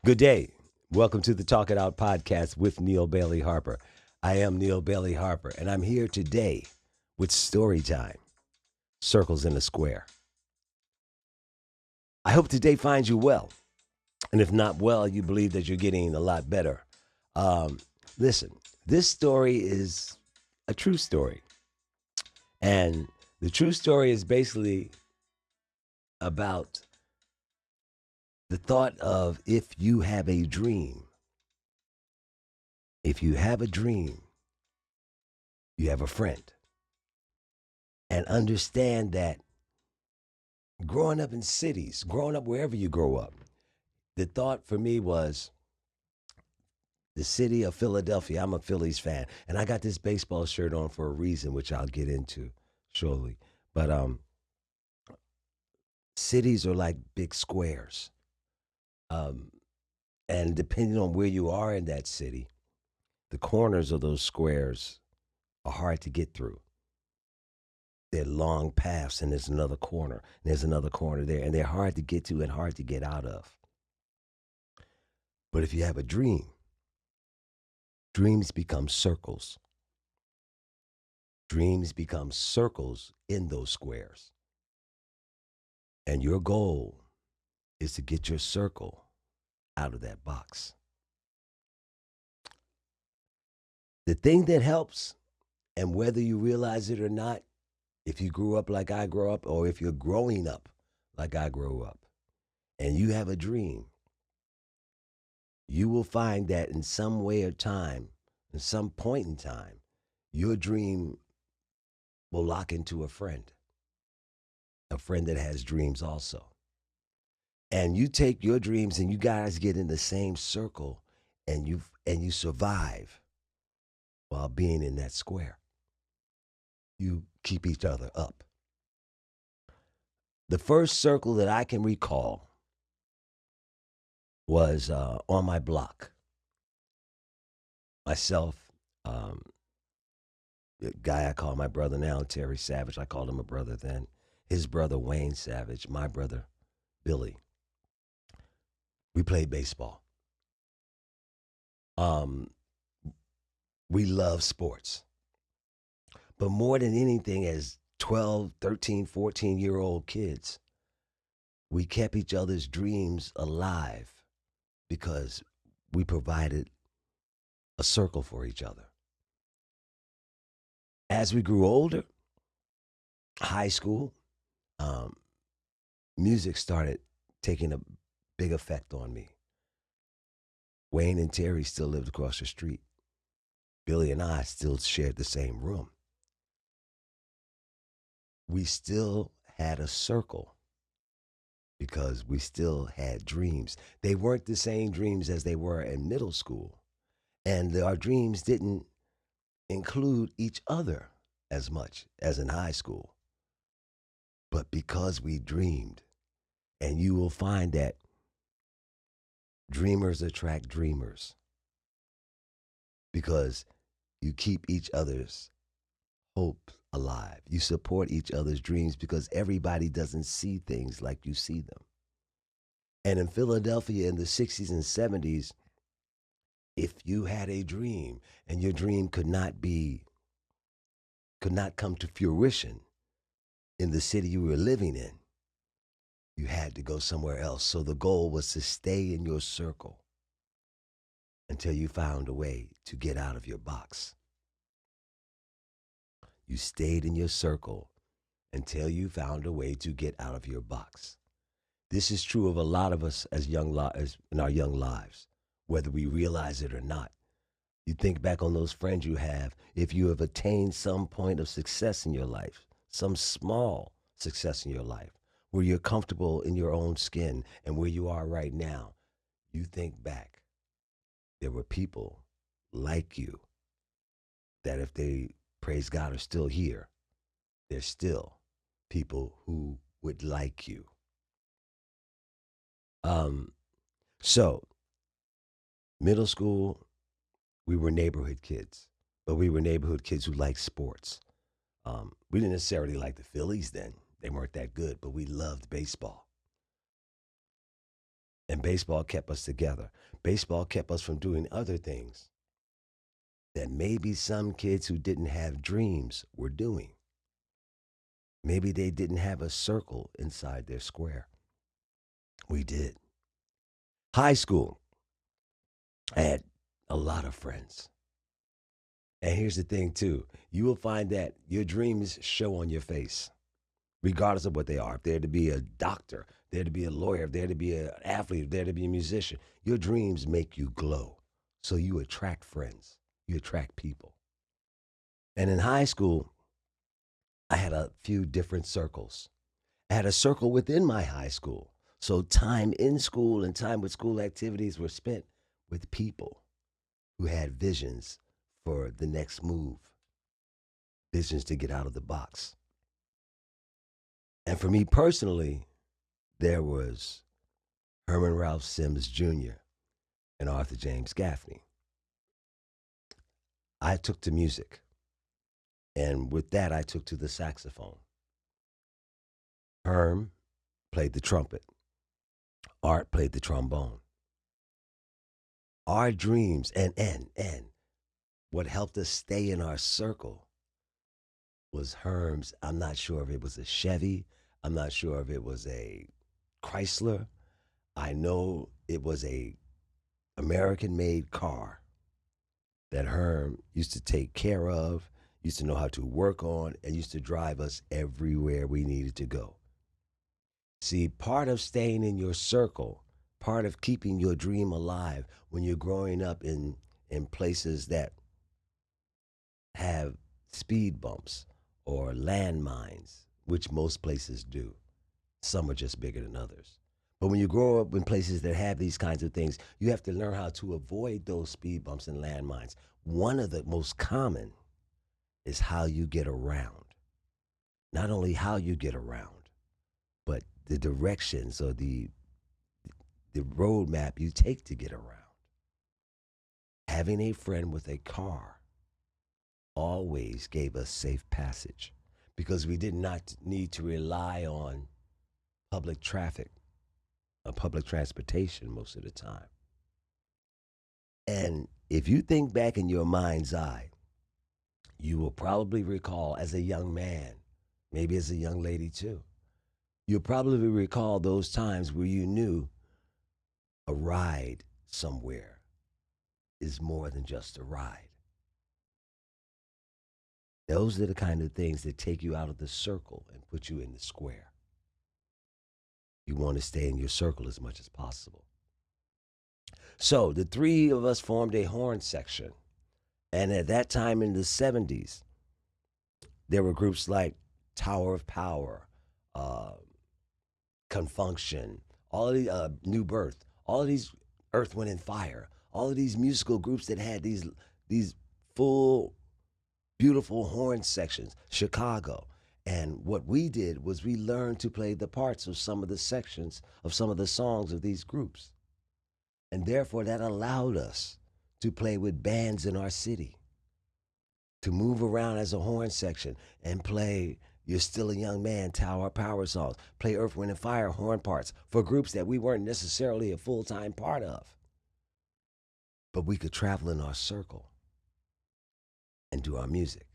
Good day. Welcome to the Talk It Out podcast with Neal Bailey-Harper. I am Neal Bailey-Harper, and I'm here today with Storytime, Circles in a Square. I hope today finds you well. And if not well, you believe that you're getting a lot better. Um, Listen, this story is a true story. And the true story is basically about the thought of if you have a dream. If you have a dream, you have a friend. And understand that growing up in cities, growing up wherever you grow up, the thought for me was the city of Philadelphia. I'm a Phillies fan, and I got this baseball shirt on for a reason, which I'll get into shortly. But cities are like big squares, um, and depending on where you are in that city, the corners of those squares are hard to get through. They're long paths, and there's another corner, and there's another corner there, and they're hard to get to and hard to get out of. But if you have a dream, dreams become circles. Dreams become circles in those squares. And your goal is to get your circle out of that box. The thing that helps, and whether you realize it or not, if you grew up like I grew up, or if you're growing up like I grew up, and you have a dream, you will find that in some way or time, in some point in time, your dream will lock into a friend that has dreams also. And you take your dreams and you guys get in the same circle and you survive while being in that square. You keep each other up. The first circle that I can recall was on my block. Myself, um, the guy I call my brother now, Terry Savage. I called him a brother then. His brother Wayne Savage, my brother Billy. We played baseball. Um, we love sports. But more than anything, as 12, 13, 14-year-old kids, we kept each other's dreams alive because we provided a circle for each other. As we grew older, high school, um, music started taking a big effect on me. Wayne and Terry still lived across the street. Billy and I still shared the same room. We still had a circle because we still had dreams. They weren't the same dreams as they were in middle school. And our dreams didn't include each other as much as in high school. But because we dreamed, and you will find that dreamers attract dreamers because you keep each other's hope alive. You support each other's dreams because everybody doesn't see things like you see them. And in Philadelphia in the 60s and 70s, if you had a dream and your dream could not come to fruition in the city you were living in, you had to go somewhere else. So the goal was to stay in your circle until you found a way to get out of your box. You stayed in your circle until you found a way to get out of your box. This is true of a lot of us as in our young lives, whether we realize it or not. You think back on those friends you have, if you have attained some point of success in your life, some small success in your life, where you're comfortable in your own skin and where you are right now, you think back. There were people like you that if they, praise God, are still here, there's still people who would like you. Um, so, middle school, we were neighborhood kids, but we were neighborhood kids who liked sports. We didn't necessarily like the Phillies then. They weren't that good, but we loved baseball. And baseball kept us together. Baseball kept us from doing other things that maybe some kids who didn't have dreams were doing. Maybe they didn't have a circle inside their square. We did. High school, I had a lot of friends. And here's the thing, too, you will find that your dreams show on your face, regardless of what they are. If they're to be a doctor, they're to be a lawyer, if they're to be an athlete, if they're to be a musician, your dreams make you glow. So you attract friends, you attract people. And in high school, I had a few different circles. I had a circle within my high school. So time in school and time with school activities were spent with people who had visions for the next move, visions to get out of the box. And for me personally, there was Herman Ralph Sims Jr. and Arthur James Gaffney. I took to music, and with that, I took to the saxophone. Herm played the trumpet, Art played the trombone. Our dreams and what helped us stay in our circle was Herm's. I'm not sure if it was a Chevy. I'm not sure if it was a Chrysler. I know it was a American made car that Herm used to take care of, used to know how to work on, and used to drive us everywhere we needed to go. See, part of staying in your circle, part of keeping your dream alive when you're growing up in places that have speed bumps or landmines, which most places do. Some are just bigger than others. But when you grow up in places that have these kinds of things, you have to learn how to avoid those speed bumps and landmines. One of the most common is how you get around. Not only how you get around, but the directions or the roadmap you take to get around. Having a friend with a car always gave us safe passage because we did not need to rely on public traffic or public transportation most of the time. And if you think back in your mind's eye, you will probably recall as a young man, maybe as a young lady too, you'll probably recall those times where you knew a ride somewhere is more than just a ride. Those are the kind of things that take you out of the circle and put you in the square. You want to stay in your circle as much as possible. So the three of us formed a horn section. And at that time in the 70s, there were groups like Tower of Power, uh, Confunction, all of the New Birth, all of these Earth, Wind, and Fire, all of these musical groups that had these full, beautiful horn sections, Chicago. And what we did was we learned to play the parts of some of the sections of some of the songs of these groups. And therefore, that allowed us to play with bands in our city, to move around as a horn section and play You're Still a Young Man, Tower Power songs, play Earth, Wind, and Fire horn parts for groups that we weren't necessarily a full time part of. But we could travel in our circle and do our music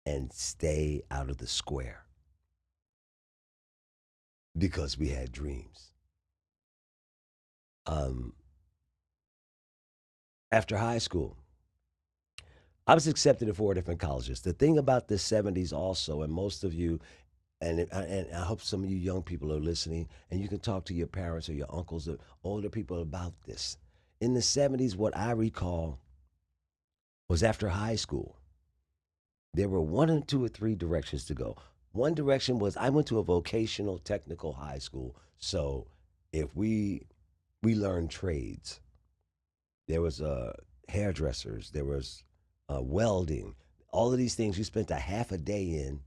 and stay out of the square because we had dreams. Um, After high school, I was accepted at four different colleges. The thing about the 70s also, and most of you, and I hope some of you young people are listening, and you can talk to your parents or your uncles or older people about this. In the 70s, what I recall was after high school, there were one or two or three directions to go. One direction was I went to a vocational technical high school. So if we learned trades, there was hairdressers, there was welding, all of these things you spent a half a day in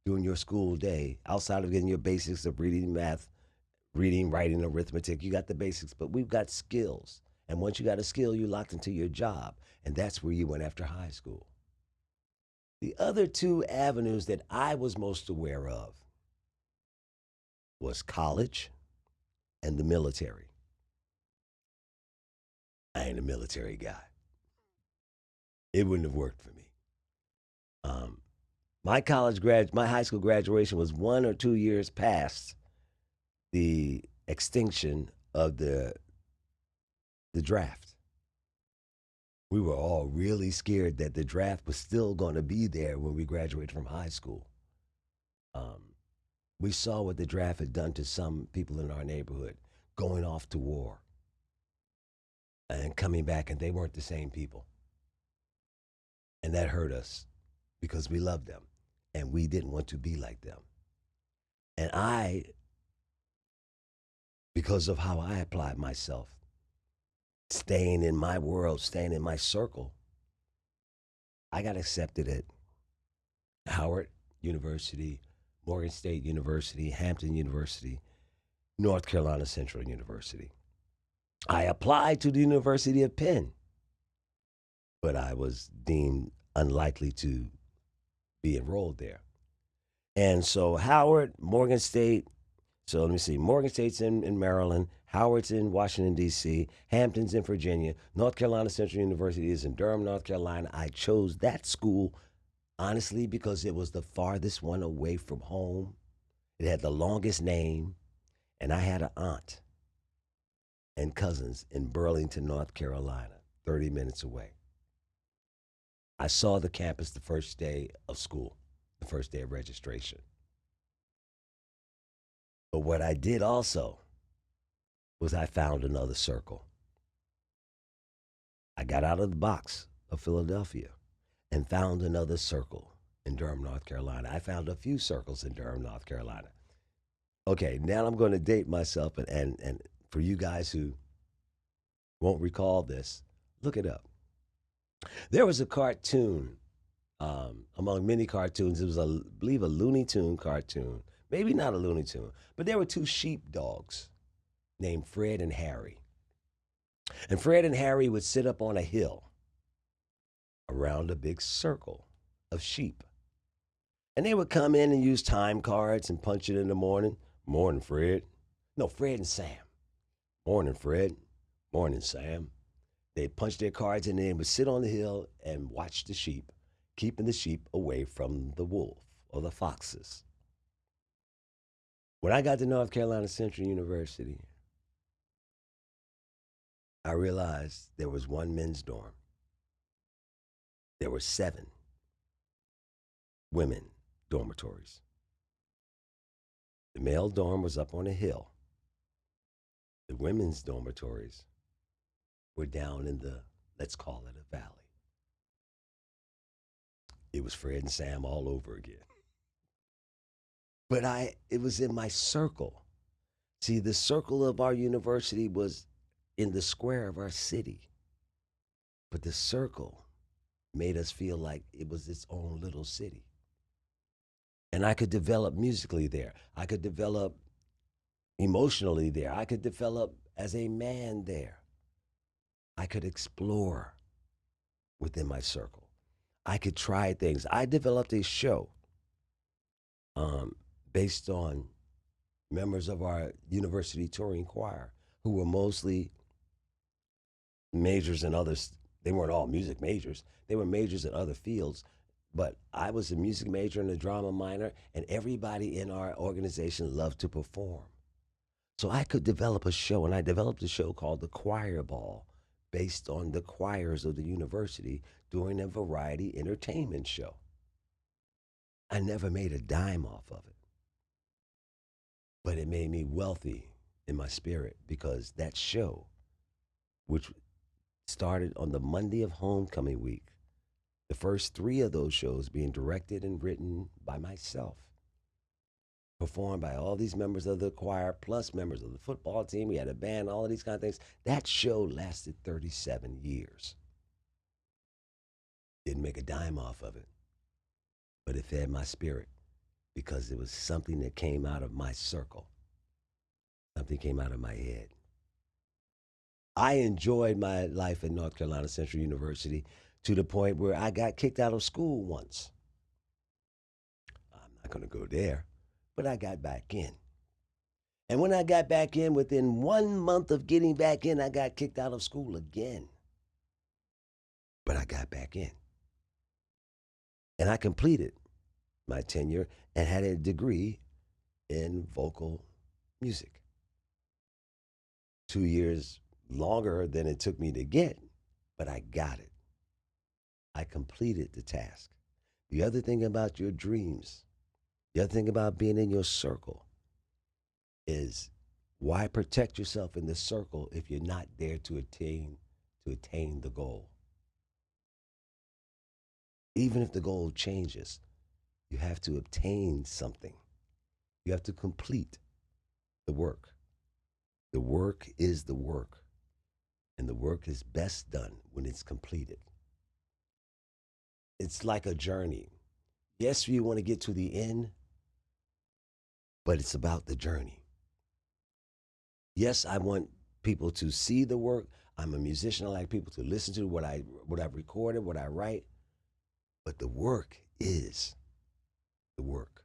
during your school day, outside of getting your basics of reading, math, reading, writing, arithmetic. You got the basics, but we've got skills. And once you got a skill, you locked into your job. And that's where you went after high school. The other two avenues that I was most aware of was college and the military. I ain't a military guy. It wouldn't have worked for me. Um, my high school graduation was 1 or 2 years past the extinction of the draft. We were all really scared that the draft was still going to be there when we graduated from high school. Um, we saw what the draft had done to some people in our neighborhood, going off to war and coming back, and they weren't the same people. And that hurt us because we loved them and we didn't want to be like them. And I, because of how I applied myself, staying in my world, staying in my circle, I got accepted at Howard University, Morgan State University, Hampton University, North Carolina Central University. I applied to the University of Penn, but I was deemed unlikely to be enrolled there. And so Howard, Morgan State, so let me see, Morgan State's in Maryland, Howard's in Washington, D.C., Hampton's in Virginia, North Carolina Central University is in Durham, North Carolina. I chose that school, honestly, because it was the farthest one away from home. It had the longest name, and I had an aunt and cousins in Burlington, North Carolina, 30 minutes away. I saw the campus the first day of school, the first day of registration. But what I did also was I found another circle. I got out of the box of Philadelphia and found another circle in Durham, North Carolina. I found a few circles in Durham, North Carolina. Okay, now I'm going to date myself, and for you guys who won't recall this, look it up. There was a cartoon among many cartoons. It was, I believe, a Looney Tune cartoon. Maybe not a Looney Tune, but there were two sheepdogs named Fred and Harry. And Fred and Harry would sit up on a hill around a big circle of sheep. And they would come in and use time cards and punch it in the morning. Morning, Fred. No, Fred and Sam. Morning, Fred. Morning, Sam. They'd punch their cards and they would sit on the hill and watch the sheep, keeping the sheep away from the wolf or the foxes. When I got to North Carolina Central University, I realized there was one men's dorm. There were 7 women dormitories. The male dorm was up on a hill. The women's dormitories were down in the, let's call it a valley. It was Fred and Sam all over again. But it was in my circle. See, the circle of our university was in the square of our city. But the circle made us feel like it was its own little city. And I could develop musically there. I could develop emotionally there. I could develop as a man there. I could explore within my circle. I could try things. I developed a show um, based on members of our university touring choir who were mostly majors in others. They weren't all music majors. They were majors in other fields. But I was a music major and a drama minor, and everybody in our organization loved to perform. So I could develop a show, and I developed a show called The Choir Ball based on the choirs of the university doing a variety entertainment show. I never made a dime off of it, but it made me wealthy in my spirit because that show, which started on the Monday of homecoming week, the first 3 of those shows being directed and written by myself, performed by all these members of the choir, plus members of the football team. We had a band, all of these kind of things. That show lasted 37 years. Didn't make a dime off of it, but it fed my spirit because it was something that came out of my circle. Something came out of my head. I enjoyed my life at North Carolina Central University to the point where I got kicked out of school once. I'm not going to go there, but I got back in. And when I got back in, within 1 month of getting back in, I got kicked out of school again. But I got back in. And I completed my tenure and had a degree in vocal music. 2 years longer than it took me to get, but I got it. I completed the task. The other thing about your dreams, the other thing about being in your circle is why protect yourself in the circle if you're not there to attain the goal? Even if the goal changes, you have to obtain something. You have to complete the work. The work is the work, and the work is best done when it's completed. It's like a journey. Yes, you want to get to the end, but it's about the journey. Yes, I want people to see the work. I'm a musician. I like people to listen to what I've recorded, what I write. But the work is the work.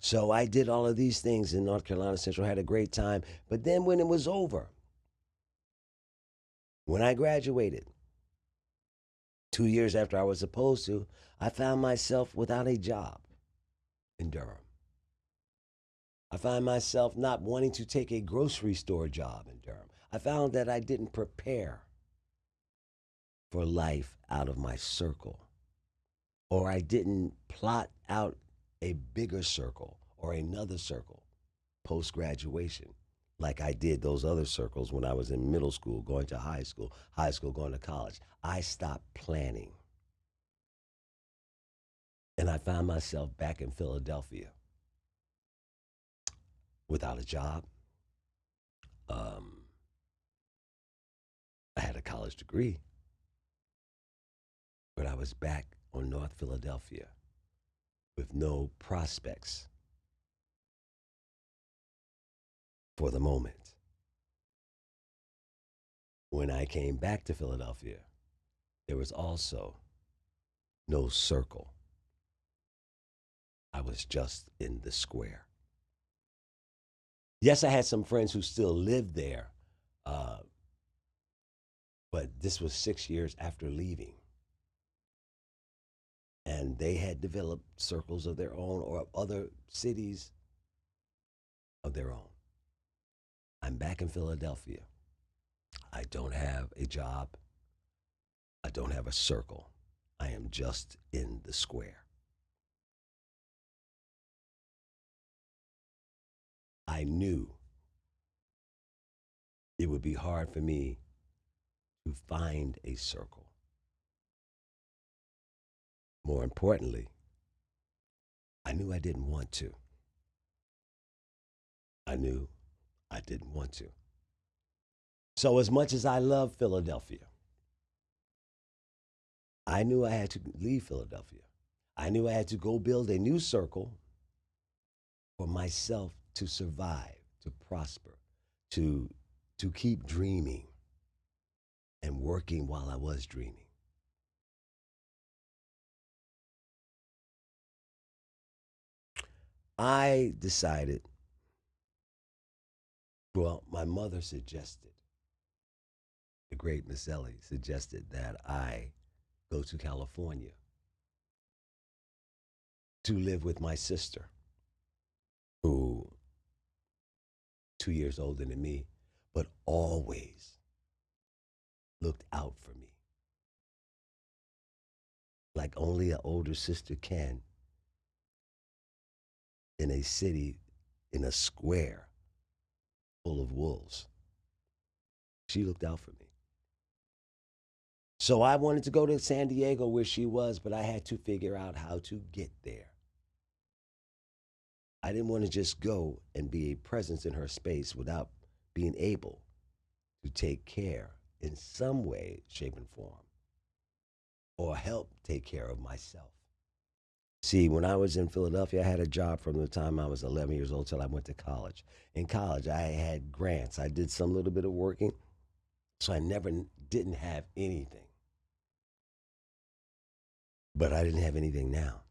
So I did all of these things in North Carolina Central, had a great time. But then when it was over, when I graduated, 2 years after I was supposed to, I found myself without a job in Durham. I find myself not wanting to take a grocery store job in Durham. I found that I didn't prepare for life out of my circle, or I didn't plot out a bigger circle or another circle post graduation like I did those other circles when I was in middle school, going to high school going to college. I stopped planning. And I found myself back in Philadelphia without a job. Um, I had a college degree, but I was back on North Philadelphia with no prospects for the moment. When I came back to Philadelphia, there was also no circle. I was just in the square. Yes, I had some friends who still lived there, uh, but this was 6 years after leaving. And they had developed circles of their own or other cities of their own. I'm back in Philadelphia. I don't have a job. I don't have a circle. I am just in the square. I knew it would be hard for me to find a circle. More importantly, I knew I didn't want to. I knew I didn't want to. So, as much as I love Philadelphia, I knew I had to leave Philadelphia. I knew I had to go build a new circle for myself to survive, to prosper, to, to keep dreaming and working while I was dreaming. I decided, well, my mother suggested, the great Miss Ellie suggested that I go to California to live with my sister, who 2 years older than me, but always looked out for me like only an older sister can in a city, in a square full of wolves. She looked out for me. So I wanted to go to San Diego where she was, but I had to figure out how to get there. I didn't want to just go and be a presence in her space without being able to take care in some way, shape, and form, or help take care of myself. See, when I was in Philadelphia, I had a job from the time I was 11 years old till I went to college. In college, I had grants. I did some little bit of working, so I never didn't have anything. But I didn't have anything now.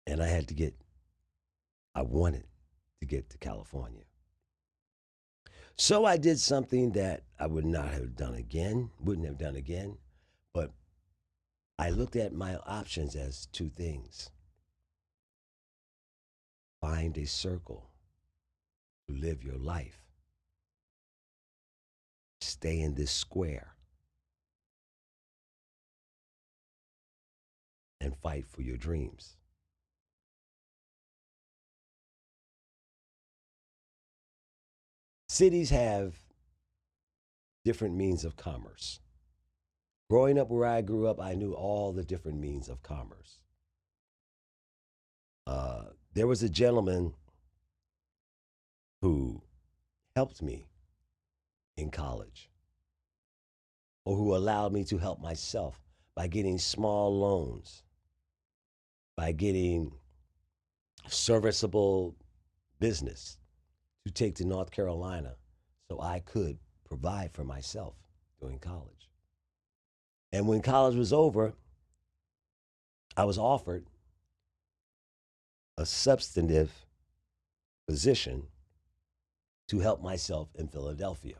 And I wanted to get to California. So I did something that I would not have done again, wouldn't have done again, but I looked at my options as two things: find a circle to live your life, stay in this square, and fight for your dreams. Cities have different means of commerce. Growing up where I grew up, I knew all the different means of commerce. There was a gentleman who helped me in college, or who allowed me to help myself by getting small loans, by getting serviceable business to take to North Carolina so I could provide for myself during college. And when college was over, I was offered a substantive position to help myself in Philadelphia.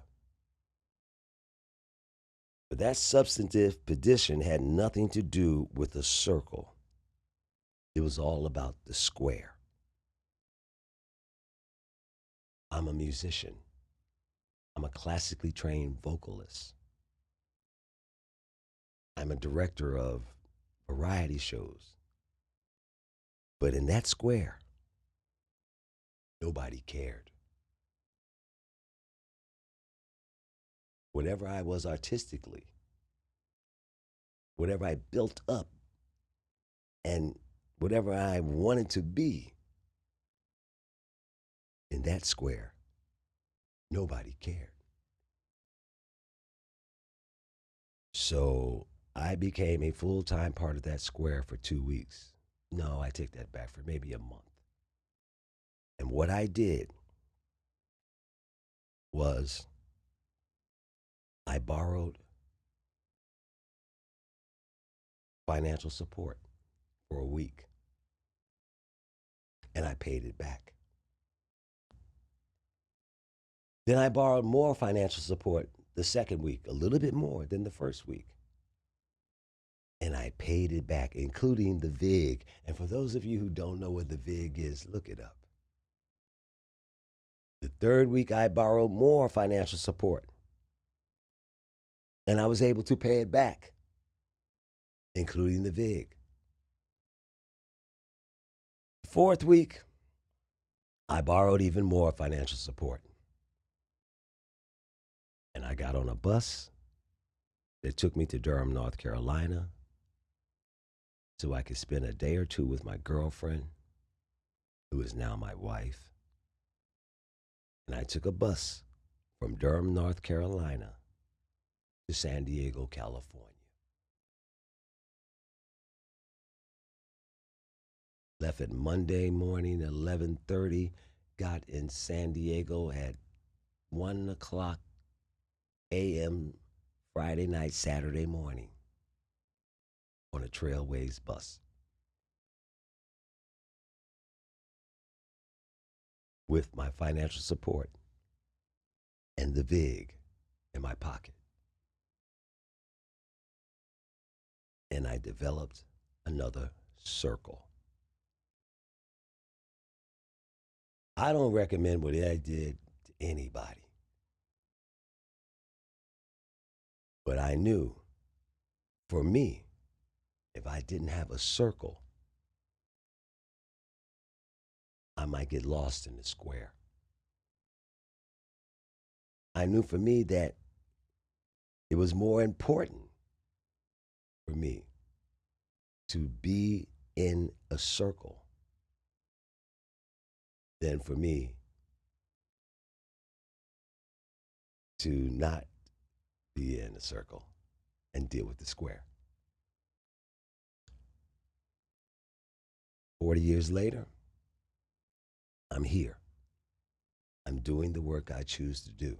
But that substantive position had nothing to do with the circle. It was all about the square. I'm a musician. I'm a classically trained vocalist. I'm a director of variety shows. But in that square, nobody cared. Whatever I was artistically, whatever I built up, and whatever I wanted to be in that square, nobody cared. So I became a full time part of that square for 2 weeks. No, I take that back, for maybe a month. And what I did was I borrowed financial support for a week and I paid it back. Then I borrowed more financial support the second week, a little bit more than the first week. And I paid it back, including the VIG. And for those of you who don't know what the VIG is, look it up. The third week, I borrowed more financial support. And I was able to pay it back, including the VIG. The fourth week, I borrowed even more financial support. And I got on a bus that took me to Durham, North Carolina, so I could spend a day or two with my girlfriend, who is now my wife. And I took a bus from Durham, North Carolina to San Diego, California. Left at Monday morning, 11:30, got in San Diego at 1 o'clock a.m. Friday night, Saturday morning on a Trailways bus with my financial support and the VIG in my pocket. And I developed another circle. I don't recommend what I did to anybody. But I knew, for me, if I didn't have a circle, I might get lost in the square. I knew for me that it was more important for me to be in a circle than for me to not be in a circle and deal with the square. 40 years later, I'm here. I'm doing the work I choose to do.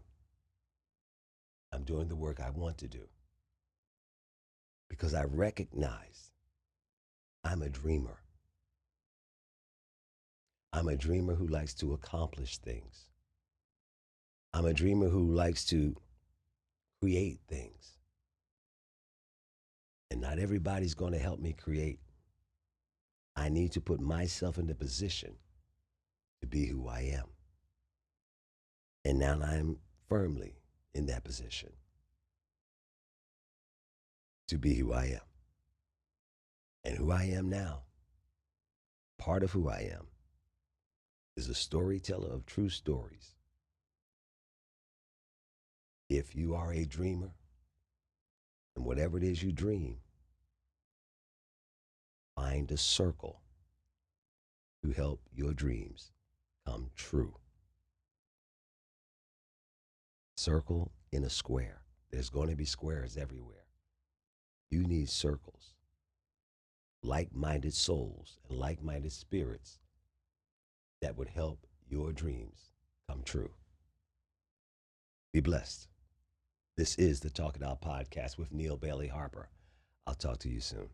I'm doing the work I want to do because I recognize I'm a dreamer. I'm a dreamer who likes to accomplish things. I'm a dreamer who likes to create things. And not everybody's going to help me create. I need to put myself in the position to be who I am. And now I'm firmly in that position to be who I am. And who I am now, part of who I am, is a storyteller of true stories. If you are a dreamer, and whatever it is you dream, find a circle to help your dreams come true. Circle in a square. There's going to be squares everywhere. You need circles, like minded souls and like minded spirits that would help your dreams come true. Be blessed. This is the Talk It Out podcast with Neal Bailey-Harper. I'll talk to you soon.